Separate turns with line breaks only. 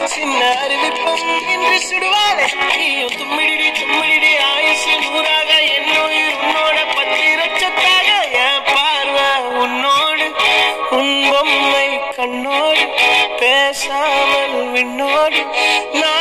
சின்ன அறிவிப்பும் இன்று சுடுவாரே நீயும் தும்மிடி தும்மிடி ஆயுசு நூறாக என்னுயிர் உன்னோட பத்திரச்சத்தாக என் பார்வை உன்னோடு உன் பொம்மை கண்ணோடு பேசாமல் விண்ணோடு நான்